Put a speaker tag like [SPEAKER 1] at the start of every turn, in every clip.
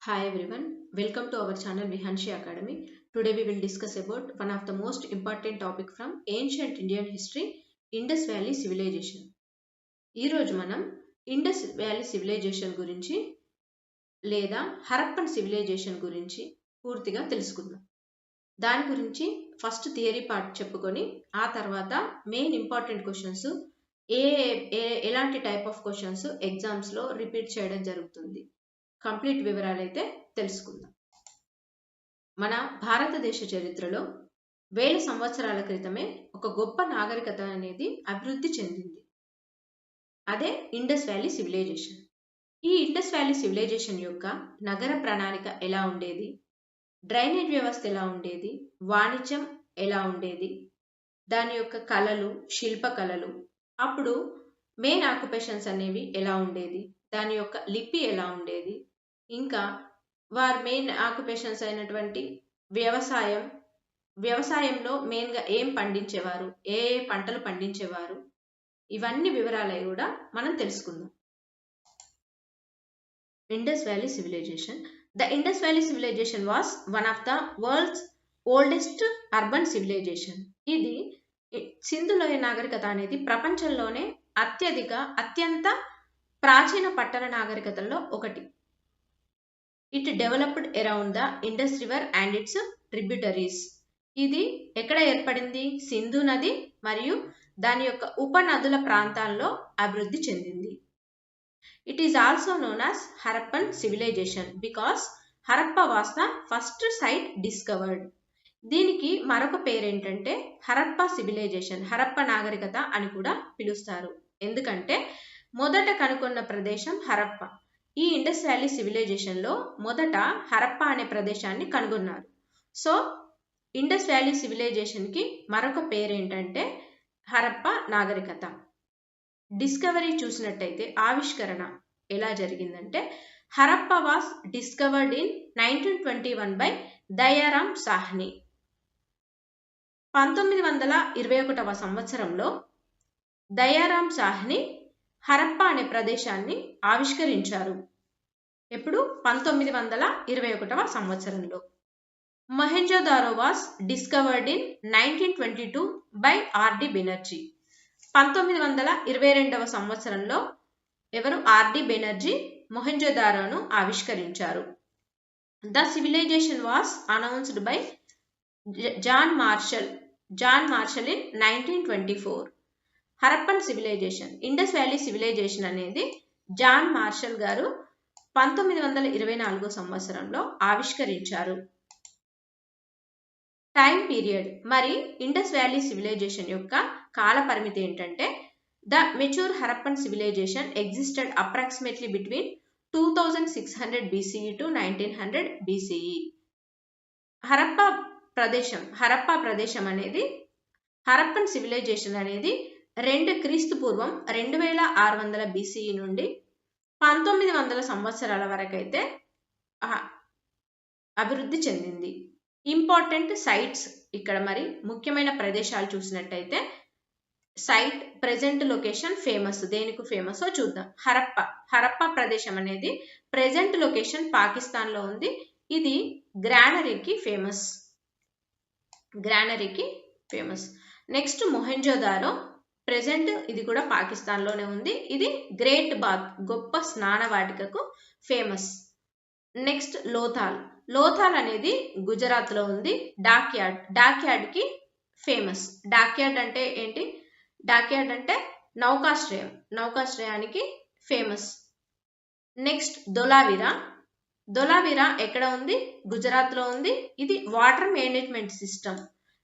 [SPEAKER 1] Hi everyone, welcome to our channel Vihanshi Academy. Today we will discuss about one of the most important topic from ancient Indian history, Indus Valley Civilization. ఈ రోజు మనం Indus valley civilisation గురించి లేదా Harappan civilisation గురించి పూర్తిగా తెలుసుకుందాం. దాని గురించి ఫస్ట్ థియరీ పార్ట్ చెప్పుకొని ఆ తర్వాత మెయిన్ ఇంపార్టెంట్ క్వశ్చన్స్ ఎలాంటి టైప్ ఆఫ్ క్వశ్చన్స్ ఎగ్జామ్స్ లో రిపీట్ చేయడం జరుగుతుంది. కంప్లీట్ వివరాలు అయితే తెలుసుకుందాం. మన భారతదేశ చరిత్రలో వేల సంవత్సరాల క్రితమే ఒక గొప్ప నాగరికత అనేది అభివృద్ధి చెందింది. అదే ఇండస్ వ్యాలీ సివిలైజేషన్. ఈ ఇండస్ వ్యాలీ సివిలైజేషన్ యొక్క నగర ప్రణాళిక ఎలా ఉండేది, డ్రైనేజ్ వ్యవస్థ ఎలా ఉండేది, వాణిజ్యం ఎలా ఉండేది, దాని యొక్క కళలు, శిల్ప కళలు, అప్పుడు మెయిన్ ఆక్యుపేషన్స్ అనేవి ఎలా ఉండేది, దాని యొక్క లిపి ఎలా ఉండేది, ఇంకా వారి మెయిన్ ఆక్యుపేషన్స్ అయినటువంటి వ్యవసాయంలో మెయిన్గా ఏం పండించేవారు, ఏ పంటలు పండించేవారు, ఇవన్నీ వివరాలు కూడా మనం తెలుసుకుందాం. Indus valley civilization. The Indus valley civilization was one of the world's oldest urban civilization. ఇది సింధు లోయ నాగరికత అనేది ప్రపంచంలోనే అత్యంత ప్రాచీన పట్టణ నాగరికతల్లో ఒకటి. It developed around the Indus river and its tributaries. ఇది ఎక్కడ ఏర్పడింది? సింధు నది మరియు దాని యొక్క ఉపనదుల ప్రాంతాల్లో అభివృద్ధి చెందింది. It is also known as Harappan civilization because Harappa was the first site discovered. దీనికి మరొక పేరు ఏంటంటే హరప్ప సివిలైజేషన్, హరప్ప నాగరికత అని కూడా పిలుస్తారు. ఎందుకంటే మొదట కనుగొన్న ప్రదేశం హరప్ప. ఈ ఇండస్ వ్యాలీ సివిలైజేషన్ లో మొదట హరప్ప అనే ప్రదేశాన్ని కనుగొన్నారు. సో ఇండస్ వ్యాలీ సివిలైజేషన్ కి మరొక పేరు ఏంటంటే హరప్ప నాగరికత. డిస్కవరీ చూసినట్టయితే ఆవిష్కరణ ఎలా జరిగిందంటే Harappa was discovered in 1921 by Dayaram Sahni. 1921వ సంవత్సరంలో దయారాం సాహ్ని హరప్ప అనే ప్రదేశాన్ని ఆవిష్కరించారు. ఎప్పుడు? 1921వ సంవత్సరంలో. Mohenjo-daro was discovered in 1922 by R D Banerjee. 1922వ సంవత్సరంలో ఎవరు? ఆర్డి బెనర్జీ మొహెంజోదారోను ఆవిష్కరించారు. The civilization was announced by John Marshall in 1924. Harappan civilization, Indus valley civilization అనేది జాన్ మార్షల్ గారు 1924 సంవత్సరంలో ఆవిష్కరించారు. టైం పీరియడ్ మరి ఇండస్ వ్యాలీ సివిలైజేషన్ యొక్క కాల పరిమితి ఏంటంటే the mature Harappan civilization existed approximately between 2600 BCE to 1900 BCE. Harappa ప్రదేశం అనేది హరప్పన్ సివిలైజేషన్ అనేది క్రీస్తు పూర్వం 2600 BCE నుండి 1900 సంవత్సరాల వరకు అయితే అభివృద్ధి చెందింది. ఇంపార్టెంట్ సైట్స్ ఇక్కడ మరి ముఖ్యమైన ప్రదేశాలు చూసినట్టయితే సైట్, ప్రెజెంట్ లొకేషన్, ఫేమస్. దేనికి ఫేమస్ చూద్దాం. హరప్ప ప్రదేశం అనేది ప్రెజెంట్ లొకేషన్ పాకిస్తాన్ లో ఉంది. ఇది గ్రానరీకి ఫేమస్. నెక్స్ట్ మొహెంజోదారో, ప్రెజెంట్ ఇది కూడా పాకిస్తాన్ లోనే ఉంది. ఇది గ్రేట్ బాత్, గొప్ప స్నాన వాటికకు ఫేమస్. నెక్స్ట్ లోథాల్ అనేది గుజరాత్ లో ఉంది. డాక్యార్డ్ కి ఫేమస్. డాక్యార్డ్ అంటే ఏంటి? డాక్యార్డ్ అంటే నౌకాశ్రయానికి ఫేమస్. నెక్స్ట్ దొలావిరా ఎక్కడ ఉంది? గుజరాత్ లో ఉంది. ఇది వాటర్ మేనేజ్మెంట్ సిస్టమ్,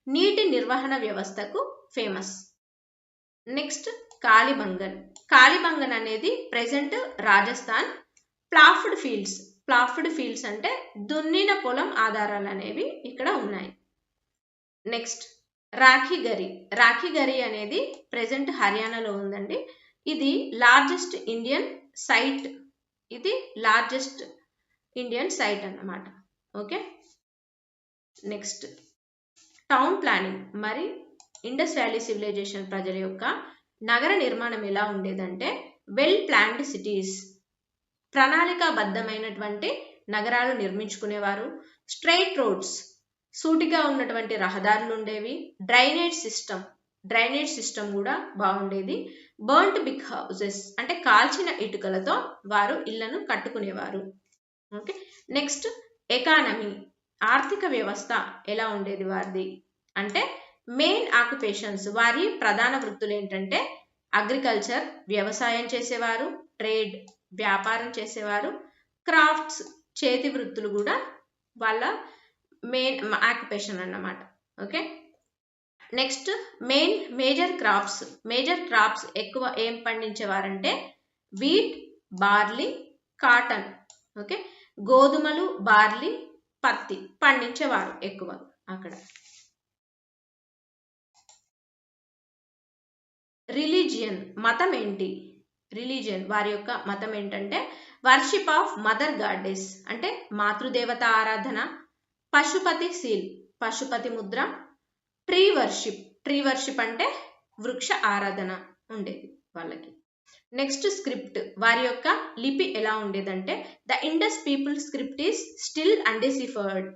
[SPEAKER 1] నీటి నిర్వహణ వ్యవస్థకు ఫేమస్. నెక్స్ట్ కాలిబంగన్ అనేది ప్రెజెంట్ రాజస్థాన్. ప్లాఫ్డ్ ఫీల్డ్స్ అంటే దున్నిన పొలం ఆధారాలు అనేవి ఇక్కడ ఉన్నాయి. నెక్స్ట్ రాఖీగరి అనేది ప్రెజెంట్ హర్యానాలో ఉందండి. ఇది లార్జెస్ట్ ఇండియన్ సైట్ అన్నమాట. ఓకే. నెక్స్ట్ టౌన్ ప్లానింగ్ మరి ఇండస్ వ్యాలీ సివిలైజేషన్ ప్రజల యొక్క నగర నిర్మాణం ఎలా ఉండేదంటే వెల్ ప్లాన్డ్ సిటీస్, ప్రణాళికాబద్ధమైనటువంటి నగరాలు నిర్మించుకునేవారు. స్ట్రైట్ రోడ్స్, సూటిగా ఉన్నటువంటి రహదారులు ఉండేవి. డ్రైనేజ్ సిస్టమ్ కూడా బాగుండేది. బర్న్ట్ బిగ్ హౌసెస్ అంటే కాల్చిన ఇటుకలతో వారు ఇళ్లను కట్టుకునేవారు. ఓకే, నెక్స్ట్ ఎకానమీ, ఆర్థిక వ్యవస్థ ఎలా ఉండేది వారిది అంటే మెయిన్ ఆక్యుపేషన్స్, వారి ప్రధాన వృత్తులు ఏంటంటే అగ్రికల్చర్, వ్యవసాయం చేసేవారు. ట్రేడ్, వ్యాపారం చేసేవారు. క్రాఫ్ట్స్, చేతి వృత్తులు కూడా వాళ్ళ మెయిన్ ఆక్యుపేషన్ అన్నమాట. ఓకే, నెక్స్ట్ మేజర్ క్రాప్స్ ఎక్కువ ఏం పండించేవారంటే వీట్, బార్లీ, కాటన్. ఓకే, గోధుమలు, బార్లీ, పత్తి పండించేవారు ఎక్కువ అక్కడ. రిలీజియన్, మతం ఏంటి? వారి యొక్క మతం ఏంటంటే వర్షిప్ ఆఫ్ మదర్ గాడెస్ అంటే మాతృదేవత ఆరాధన. Pashupati seal, Pashupati Mudra. Tree worship అంటే వృక్ష ఆరాధన ఉండేది వాళ్ళకి. నెక్స్ట్ స్క్రిప్ట్, వారి యొక్క లిపి ఎలా ఉండేదంటే the Indus people script is still undeciphered.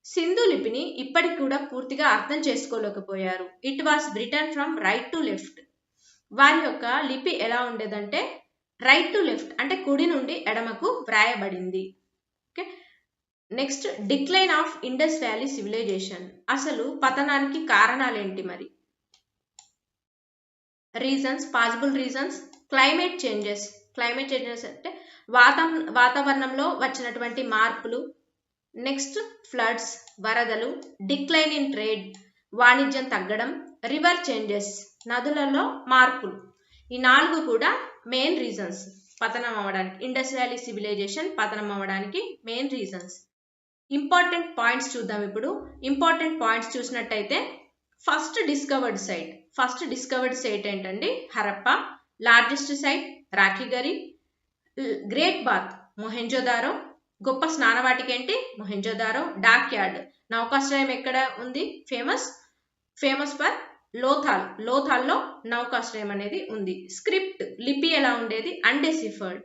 [SPEAKER 1] Sindhu లిపిని ఇప్పటికి కూడా పూర్తిగా అర్థం చేసుకోలేకపోయారు. It was written from right to left. వారి యొక్క లిపి ఎలా ఉండేదంటే రైట్ టు లెఫ్ట్ అంటే కుడి నుండి ఎడమకు వ్రాయబడింది. Okay, next decline of Indus valley civilization, అసలు పతనానికి కారణాలేంటి మరి? Reasons, possible reasons, climate changes అంటే వాతావరణంలో వచ్చినటువంటి మార్పులు. నెక్స్ట్ ఫ్లడ్స్, వరదలు. డిక్లైన్ ఇన్ ట్రేడ్, వాణిజ్యం తగ్గడం. రివర్ చేంజెస్, నదులలో మార్పులు. ఈ 4 కూడా మెయిన్ రీజన్స్ పతనం అవ్వడానికి, ఇండస్ వ్యాలీ సివిలైజేషన్ పతనం అవ్వడానికి మెయిన్ రీజన్స్. ఇంపార్టెంట్ పాయింట్స్ చూద్దాం ఇప్పుడు. ఇంపార్టెంట్ పాయింట్స్ చూసినట్టయితే ఫస్ట్ డిస్కవర్డ్ సైట్ ఏంటండి? Harappa. Largest site Rakhigarhi. Great bath Mohenjo-daro. గొప్ప స్నానవాటిక ఏంటి? మొహెంజోదారో. డాక్ యార్డ్, నౌకాశ్రయం ఎక్కడ ఉంది? ఫేమస్ ఫర్ లోథాల్లో నౌకాశ్రయం అనేది ఉంది. స్క్రిప్ట్, లిపి ఎలా ఉండేది? అన్డెసిఫర్డ్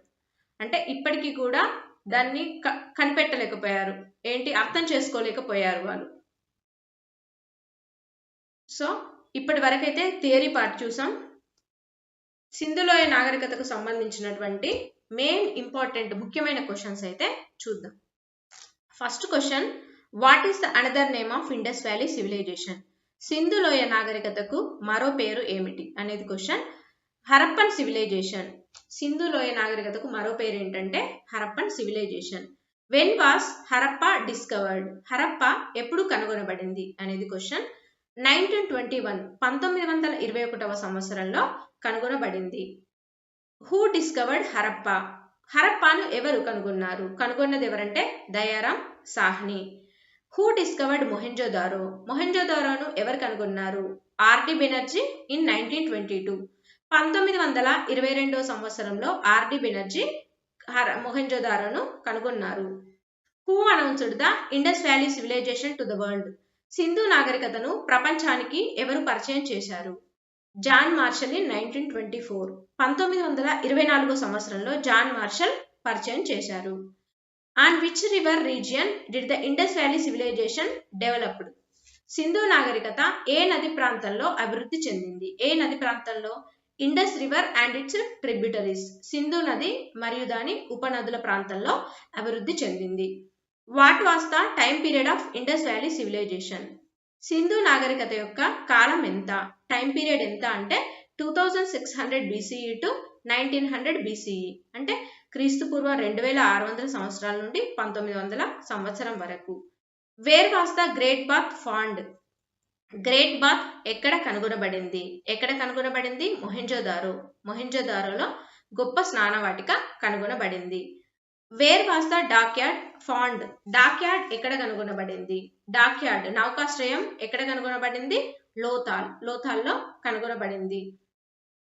[SPEAKER 1] అంటే ఇప్పటికీ కూడా దాన్ని కనిపెట్టలేకపోయారు, ఏంటి అర్థం చేసుకోలేకపోయారు వాళ్ళు. సో ఇప్పటి వరకైతే థియరీ పార్ట్ చూసాం. సింధులోయ నాగరికతకు సంబంధించినటువంటి మెయిన్ ఇంపార్టెంట్ ముఖ్యమైన క్వశ్చన్స్ అయితే చూద్దాం. First question, what is the another name of Indus valley civilization? సింధులోయ నాగరికతకు మరో పేరు ఏమిటి అనేది క్వశ్చన్. హరప్పన్ సివిలైజేషన్. సింధులోయ నాగరికతకు మరో పేరు ఏంటంటే Harappan civilization. When was Harappa discovered? Harappa ఎప్పుడు కనుగొనబడింది అనేది క్వశ్చన్. 1921 1921వ సంవత్సరంలో కనుగొనబడింది. Who discovered Harappa? హరప్పాను ఎవరు కనుగొన్నారు? కనుగొన్నది ఎవరంటే దయారాం సాహ్ని. Who discovered Mohenjo-daro? మొహెంజోదారోను ఎవరు కనుగొన్నారు? ఆర్డి బెనర్జీ ఇన్ 1922 1922వ సంవత్సరంలో ఆర్డి బెనర్జీ మొహెంజోదారోను కనుగొన్నారు. Who announced the Indus valley civilization to the world? Sindhu నాగరికతను ప్రపంచానికి ఎవరు పరిచయం చేశారు? జాన్ మార్షల్ ఇన్ 1924 1924వ సంవత్సరంలో జాన్ మార్షల్ పరిచయం చేశారు. On which river region did the Indus valley civilization developed? Sindhu నాగరికత ఏ నది ప్రాంతంలో అభివృద్ధి చెందింది? ఏ నది ప్రాంతంలో? Indus river and its tributaries. Sindhu నది మరియు దాని ఉపనదుల ప్రాంతంలో అభివృద్ధి చెందింది. What was the time period of Indus valley civilisation? Sindhu నాగరికత యొక్క కాలం ఎంత? టైం పీరియడ్ ఎంత అంటే 2600 BCE టు 1900 BCE అంటే క్రీస్తుపూర్వ 2600 సంవత్సరాల నుండి 1900 సంవత్సరం వరకు. Where was the great bath found? Great bath ఎక్కడ కనుగొనబడింది? మొహెంజోదారోలో గొప్ప స్నానవాటిక కనుగొనబడింది. Where was the dock yard found? Dock yard ఎక్కడ కనుగొనబడింది? డాక్ యార్డ్ నౌకాశ్రయం ఎక్కడ కనుగొనబడింది? లోథాల్లో కనుగొనబడింది.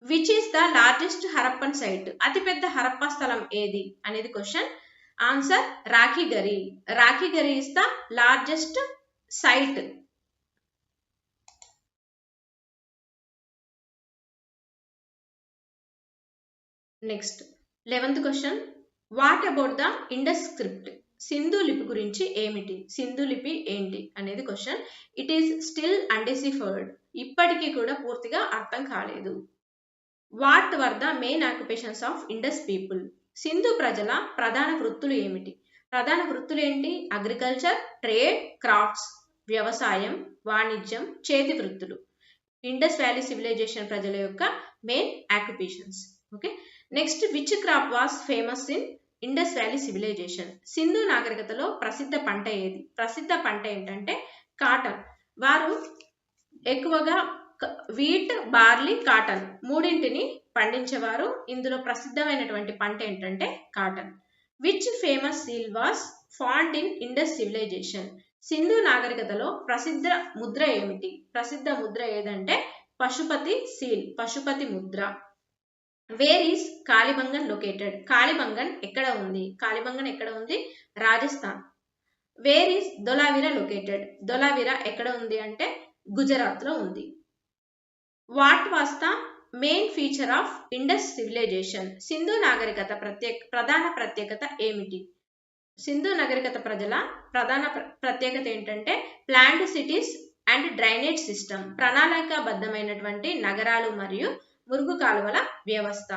[SPEAKER 1] Which is the largest Harappan site? అతిపెద్ద హరప్పా స్థలం ఏది అనేది question. Answer Rakhigarhi. Rakhigarhi is the largest site. Next 11th question, what about the Indus script? Sindhu లిపి గురించి ఏమిటి, సింధు లిపి ఏంటి అనేది క్వశ్చన్. ఇట్ ఈస్ స్టిల్ అన్డిసిఫర్డ్, ఇప్పటికీ కూడా పూర్తిగా అర్థం కాలేదు. What were the main occupations of Indus people, Sindhu ప్రజల ప్రధాన వృత్తులు ఏమిటి, ప్రధాన వృత్తులు ఏంటి, అగ్రికల్చర్, ట్రేడ్, క్రాఫ్ట్స్, వ్యవసాయం, వాణిజ్యం, చేతి వృత్తులు. ఇండస్ వ్యాలీ సివిలైజేషన్ ప్రజల యొక్క main occupations. Okay, next which crop was famous in Indus valley civilisation, Sindhu నాగరికతలో ప్రసిద్ధ పంట ఏది, ప్రసిద్ధ పంట ఏంటంటే కాటన్. వారు ఎక్కువగా వీట్, బార్లీ, కాటన్ మూడింటిని పండించేవారు. ఇందులో ప్రసిద్ధమైనటువంటి పంట ఏంటంటే cotton. Which famous seal was found in Indus civilisation, Sindhu నాగరికతలో ప్రసిద్ధ ముద్ర ఏమిటి, ప్రసిద్ధ ముద్ర ఏదంటే పశుపతి సీల్, పశుపతి ముద్ర. Where is Kalibangan located, Kalibangan ఎక్కడ ఉంది, కాలిబంగన్ ఎక్కడ ఉంది, Rajasthan. Where is Dholavira located, Dholavira ఎక్కడ ఉంది అంటే గుజరాత్ లో ఉంది. What was the main feature of Indus civilisation, Sindhu నాగరికత ప్రధాన ప్రత్యేకత ఏమిటి, సింధు నాగరికత ప్రజల ప్రధాన ప్రత్యేకత ఏంటంటే planned cities and drainage system, ప్రణాళికాబద్ధమైనటువంటి నగరాలు మరియు మురుగు కాలువల వ్యవస్థ.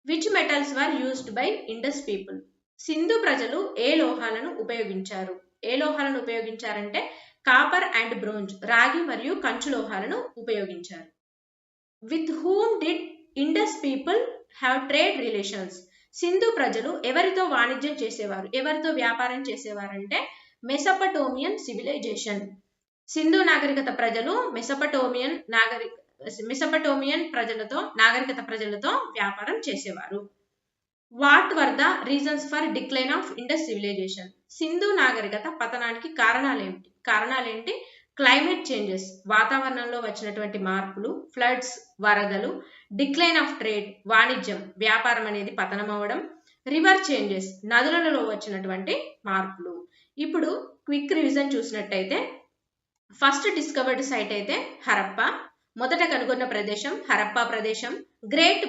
[SPEAKER 1] Which metals were used by Indus people, Sindhu ప్రజలు ఏ లోహాలను ఉపయోగించారు, ఏ లోహాలను ఉపయోగించారంటే కాపర్ అండ్ బ్రోంజ్, రాగి మరియు కంచు లోహాలను ఉపయోగించారు. With whom did Indus people have trade relations, Sindhu ప్రజలు ఎవరితో వాణిజ్యం చేసేవారు, ఎవరితో వ్యాపారం చేసేవారంటే మెసపటోమియన్ సివిలైజేషన్, సింధు నాగరికత ప్రజలు మెసపటోమియన్ ప్రజలతో నాగరికత ప్రజలతో వ్యాపారం చేసేవారు. What were the reasons for decline of Indus civilisation, Sindhu నాగరికత పతనానికి కారణాలేంటి, క్లైమేట్ చేంజెస్, వాతావరణంలో వచ్చినటువంటి మార్పులు, ఫ్లడ్స్, వరదలు, డిక్లైన్ ఆఫ్ ట్రేడ్, వాణిజ్యం, వ్యాపారం అనేది పతనం అవ్వడం, రివర్ చేంజెస్, నదులలో వచ్చినటువంటి మార్పులు. ఇప్పుడు క్విక్ రివిజన్ చూసినట్టయితే ఫస్ట్ డిస్కవర్డ్ సైట్ అయితే హరప్ప, మొదట కనుగొన్న ప్రదేశం హరప్పా ప్రదేశం. గ్రేట్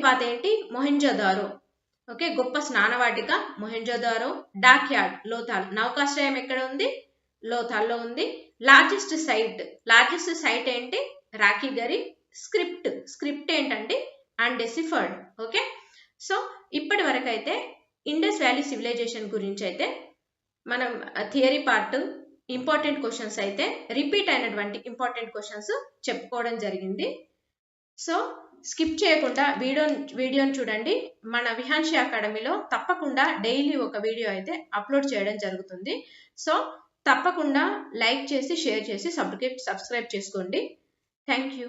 [SPEAKER 1] బాత్ ఏంటి, మొహెంజోదారో. ఓకే, గొప్ప స్నానవాటిక మొహెంజోదారో. డాక్ యార్డ్, లోథాల్, నౌకాశ్రయం ఎక్కడ ఉంది, లోథాల్లో ఉంది. లార్జెస్ట్ సైట్ ఏంటి, రాఖీగరి. స్క్రిప్ట్ ఏంటంటే అన్డెసిఫర్డ్. ఓకే, సో ఇప్పటి వరకు అయితే ఇండస్ వ్యాలీ సివిలైజేషన్ గురించి అయితే మనం థియరీ పార్ట్ ఇంపార్టెంట్ క్వశ్చన్స్ అయితే రిపీట్ అయినటువంటి ఇంపార్టెంట్ క్వశ్చన్స్ చెప్పుకోవడం జరిగింది. సో స్కిప్ చేయకుండా వీడియోని చూడండి. మన విహాన్షి అకాడమీలో తప్పకుండా డైలీ ఒక వీడియో అయితే అప్లోడ్ చేయడం జరుగుతుంది. సో తప్పకుండా లైక్ చేసి షేర్ చేసి సబ్స్క్రైబ్ చేసుకోండి. Thank you.